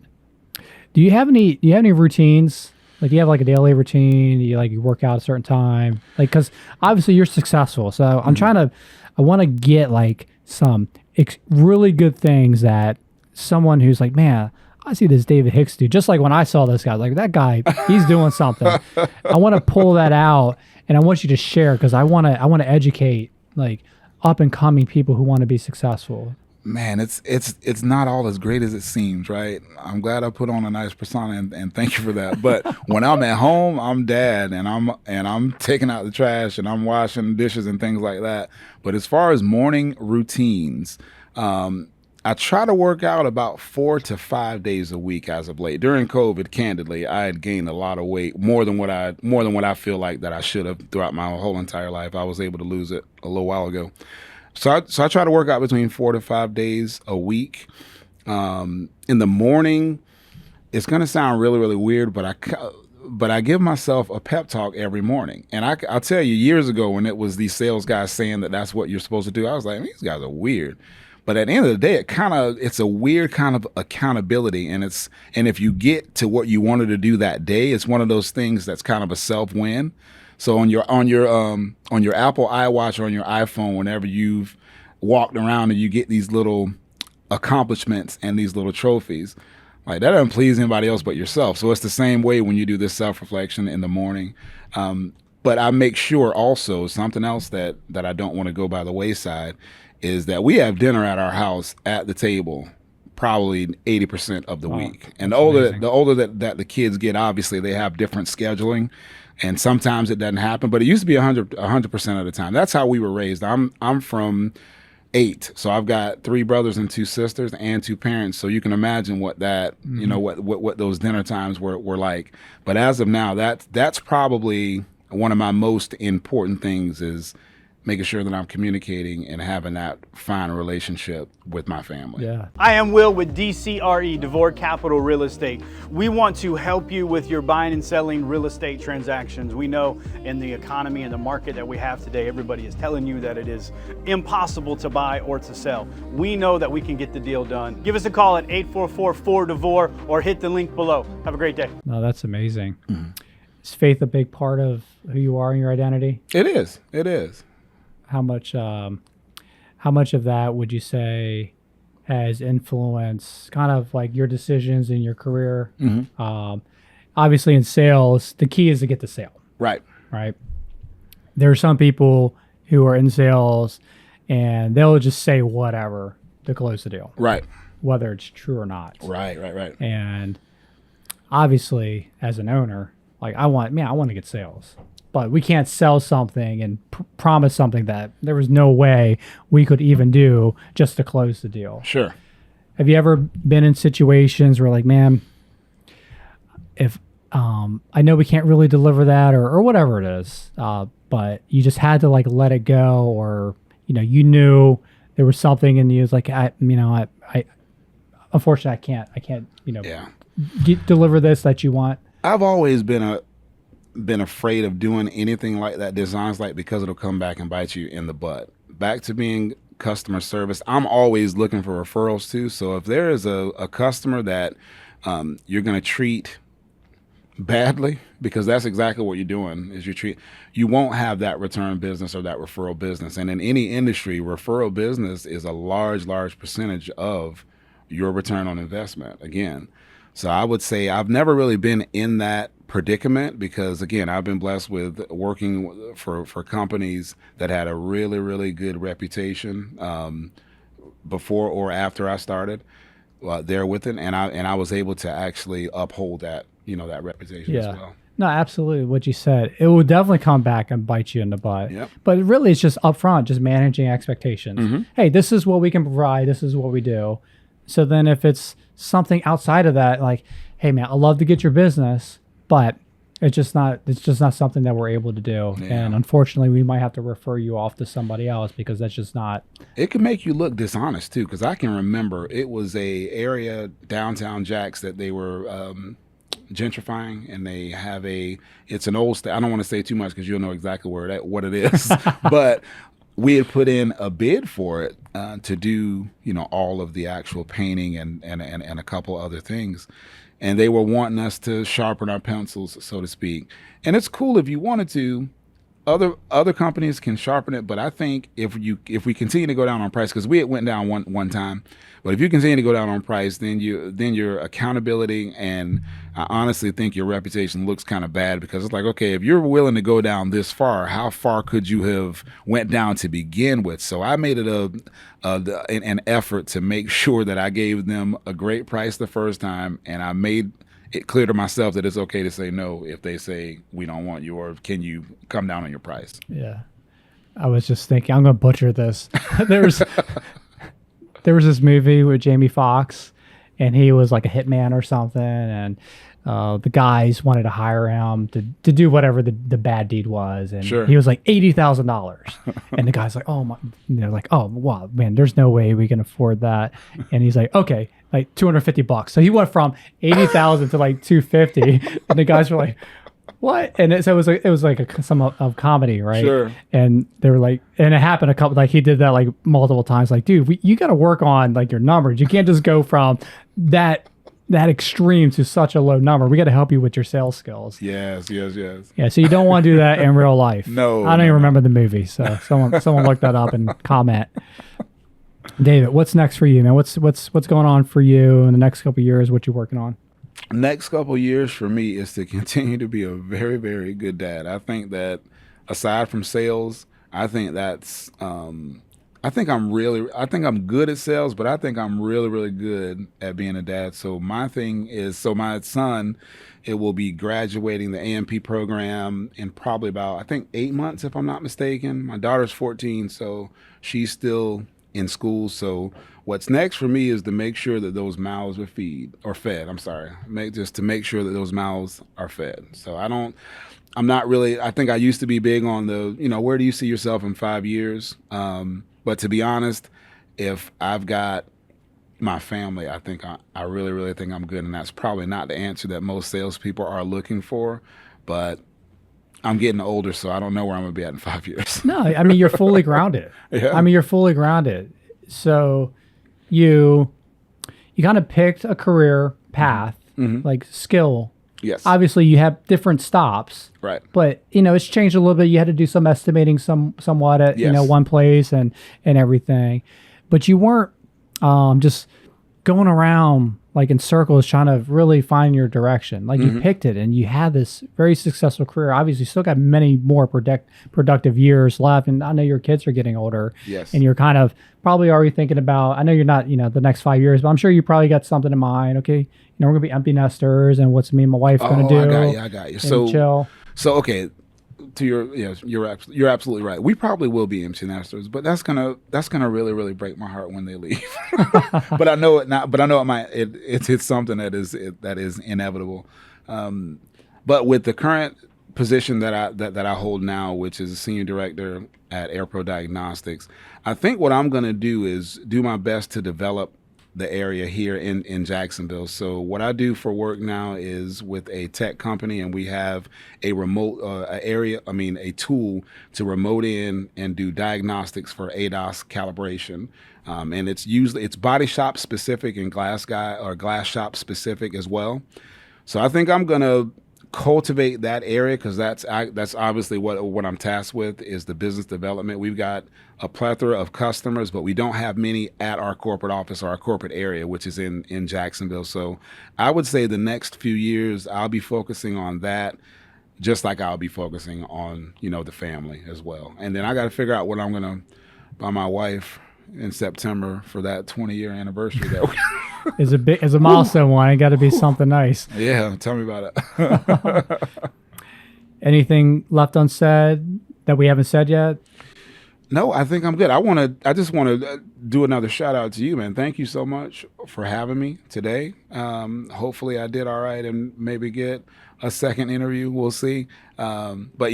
Do you have any routines? Like, do you have like a daily routine? Do you work out a certain time? Like, because obviously you're successful. So I want to get like some really good things that someone who's like, man, I see this David Hicks dude. Just like when I saw this guy, like that guy, he's doing something. I want to pull that out, and I want you to share because I want to educate like up and coming people who want to be successful. Man, it's not all as great as it seems, right? I'm glad I put on a nice persona, and thank you for that. But when I'm at home, I'm dad, and I'm taking out the trash, and I'm washing dishes and things like that. But as far as morning routines, I try to work out about 4 to 5 days a week as of late. During COVID, candidly, I had gained a lot of weight, more than what I feel like that I should have throughout my whole entire life. I was able to lose it a little while ago. So I try to work out between 4 to 5 days a week. In the morning, it's going to sound really, really weird, but I give myself a pep talk every morning. And I'll tell you, years ago when it was these sales guys saying that that's what you're supposed to do, I was like, these guys are weird. But at the end of the day, it's a weird kind of accountability. And if you get to what you wanted to do that day, it's one of those things that's kind of a self-win. So on your Apple iWatch or on your iPhone, whenever you've walked around and you get these little accomplishments and these little trophies, like that doesn't please anybody else but yourself. So it's the same way when you do this self-reflection in the morning. But I make sure also something else that I don't want to go by the wayside is that we have dinner at our house at the table probably 80% of the week. And the older that the kids get, obviously they have different scheduling. And sometimes it doesn't happen, but it used to be 100% of the time. That's how we were raised. I'm from 8, so I've got 3 brothers and 2 sisters and 2 parents. So you can imagine what that, what those dinner times were like. But as of now, that's probably one of my most important things is making sure that I'm communicating and having that fine relationship with my family. Yeah. I am Will with DCRE, DeVore Capital Real Estate. We want to help you with your buying and selling real estate transactions. We know in the economy and the market that we have today, everybody is telling you that it is impossible to buy or to sell. We know that we can get the deal done. Give us a call at 844-4DeVore or hit the link below. Have a great day. No, that's amazing. Mm-hmm. Is faith a big part of who you are and your identity? It is. It is. How much of that would you say has influenced kind of like your decisions in your career? Mm-hmm. Obviously in sales, the key is to get the sale. Right. Right. There are some people who are in sales and they'll just say whatever to close the deal. Right. Whether it's true or not. Right. And obviously as an owner, like I want to get sales. But we can't sell something and promise something that there was no way we could even do just to close the deal. Sure. Have you ever been in situations where like, man, if I know we can't really deliver that or whatever it is, but you just had to like let it go, or you knew there was something in you. It's like I unfortunately I can't deliver this that you want. I've always been afraid of doing anything like that designs like because it'll come back and bite you in the butt. Back to being customer service, I'm always looking for referrals too. So if there is a customer that you're going to treat badly, because that's exactly what you're doing, is you won't have that return business or that referral business. And in any industry, referral business is a large percentage of your return on investment again. So I would say I've never really been in that predicament because, again, I've been blessed with working for companies that had a really, really good reputation before or after I started there with it, and I was able to actually uphold that that reputation as well. No, absolutely. What you said, it will definitely come back and bite you in the butt. Yep. But really, it's just upfront, just managing expectations. Mm-hmm. Hey, this is what we can provide. This is what we do. So then if it's something outside of that, like, hey man, I love to get your business, but it's just not something that we're able to do. Yeah. And unfortunately, we might have to refer you off to somebody else because that's just not. It can make you look dishonest too, because I can remember it was a area downtown Jax that they were gentrifying, and they have it's an old I don't want to say too much because you'll know exactly what it is, but we had put in a bid for it to do all of the actual painting and a couple other things. and they were wanting us to sharpen our pencils, so to speak. And it's cool if you wanted to. Other companies can sharpen it, but I think if we continue to go down on price, because we had went down one time, but if you continue to go down on price, then your accountability, and I honestly think your reputation looks kind of bad, because it's like, okay, if you're willing to go down this far, how far could you have went down to begin with? So I made it an effort to make sure that I gave them a great price the first time, and I made it clear to myself that it's okay to say no if they say we don't want you, or can you come down on your price? Yeah. I was just thinking, I'm going to butcher this. there was this movie with Jamie Foxx, and he was like a hitman or something, and the guys wanted to hire him to do whatever the bad deed was, and Sure. he was like $80,000, and the guy's like, oh my, and they're like, oh wow, man, there's no way we can afford that, and he's like, okay, like $250. So he went from 80,000 to like 250, and the guys were like, what? And so it was like some of comedy, right? Sure. And they were like, and it happened a couple, like he did that like multiple times, like, dude, you got to work on like your numbers. You can't just go from that extreme to such a low number. We got to help you with your sales skills. Yes. Yeah, so you don't want to do that in real life. No, I don't even remember the movie, so someone look that up and comment. David, what's next for you, man? What's going on for you in the next couple of years? What you're working on? Next couple of years for me is to continue to be a very, very good dad. I think that aside from sales, I think that's I think I'm good at sales, but I think I'm really, really good at being a dad. So my thing is, so my son, it will be graduating the AMP program in probably about, I think, 8 months, if I'm not mistaken. My daughter's 14, so she's still in school. So what's next for me is to make sure that those mouths are fed. I'm sorry. Just to make sure that those mouths are fed. So I'm not really, I think I used to be big on the, where do you see yourself in 5 years? But to be honest, if I've got my family, I think I really, really think I'm good. And that's probably not the answer that most salespeople are looking for. But I'm getting older, so I don't know where I'm going to be at in 5 years. No, I mean, you're fully grounded. Yeah. I mean, you're fully grounded. So you kind of picked a career path, like skill. Yes. Obviously, you have different stops. Right. But, it's changed a little bit. You had to do some estimating somewhat at, Yes. One place and everything. But you weren't just going around like in circles trying to really find your direction. Like you picked it and you had this very successful career. Obviously, you still got many more productive years left. And I know your kids are getting older. Yes. And you're kind of probably already thinking about, I know you're not, the next 5 years, but I'm sure you probably got something in mind. Okay, we're going to be empty nesters and what's me and my wife going to do. I got you. So chill. So, okay. You're absolutely right. We probably will be empty nesters, but that's gonna really, really break my heart when they leave. But I know it not. But I know it's something that is inevitable. But with the current position that I hold now, which is a senior director at AirPro Diagnostics, I think what I'm gonna do is do my best to develop the area here in Jacksonville. So what I do for work now is with a tech company, and we have a remote a tool to remote in and do diagnostics for ADAS calibration. And it's body shop specific and glass shop specific as well. So I think I'm gonna cultivate that area, because that's obviously what I'm tasked with is the business development. We've got a plethora of customers, but we don't have many at our corporate office or our corporate area, which is in Jacksonville. So I would say the next few years I'll be focusing on that, just like I'll be focusing on the family as well. And then I got to figure out what I'm gonna buy my wife in September for that 20-year anniversary. That is a milestone one. It got to be something nice. Yeah, tell me about it. Anything left unsaid that we haven't said yet? No, I think I'm good. I just want to do another shout out to you, man. Thank you so much for having me today. Hopefully I did all right and maybe get a second interview. We'll see. But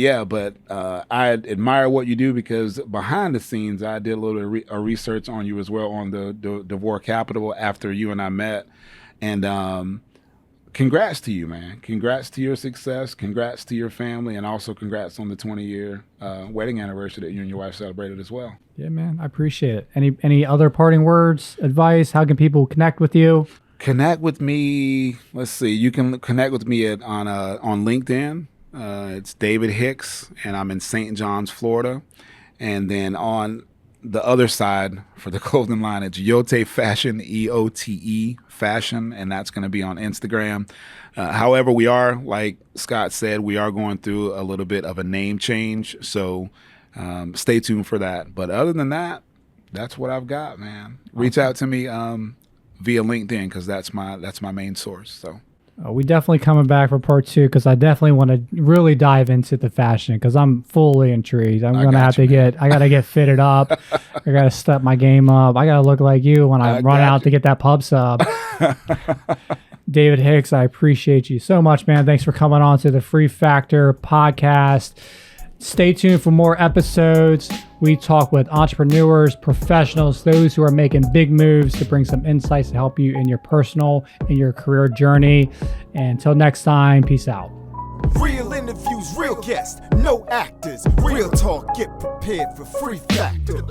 I admire what you do, because behind the scenes, I did a little research on you as well on the DeVore Capital after you and I met. And congrats to you, man. Congrats to your success. Congrats to your family. And also congrats on the 20-year wedding anniversary that you and your wife celebrated as well. Yeah, man. I appreciate it. Any other parting words, advice? How can people connect with you? Connect with me. Let's see. You can connect with me on LinkedIn. It's David Hicks, and I'm in St. John's, Florida. And then on the other side for the clothing line, it's Yote Fashion, EOTE Fashion, and that's going to be on Instagram. However, we are, like Scott said, we are going through a little bit of a name change, so stay tuned for that. But other than that, that's what I've got, man. Reach out to me via LinkedIn because that's my main source. So. We definitely coming back for part 2 because I definitely want to really dive into the fashion because I'm fully intrigued. I got to get fitted up. I got to step my game up. I got to look like you when I run out to get that pub sub. David Hicks, I appreciate you so much, man. Thanks for coming on to the Free Factor podcast. Stay tuned for more episodes. We talk with entrepreneurs, professionals, those who are making big moves to bring some insights to help you in your personal and your career journey. And until next time, peace out. Real interviews, real guests, no actors. Real talk, get prepared for Free Factor.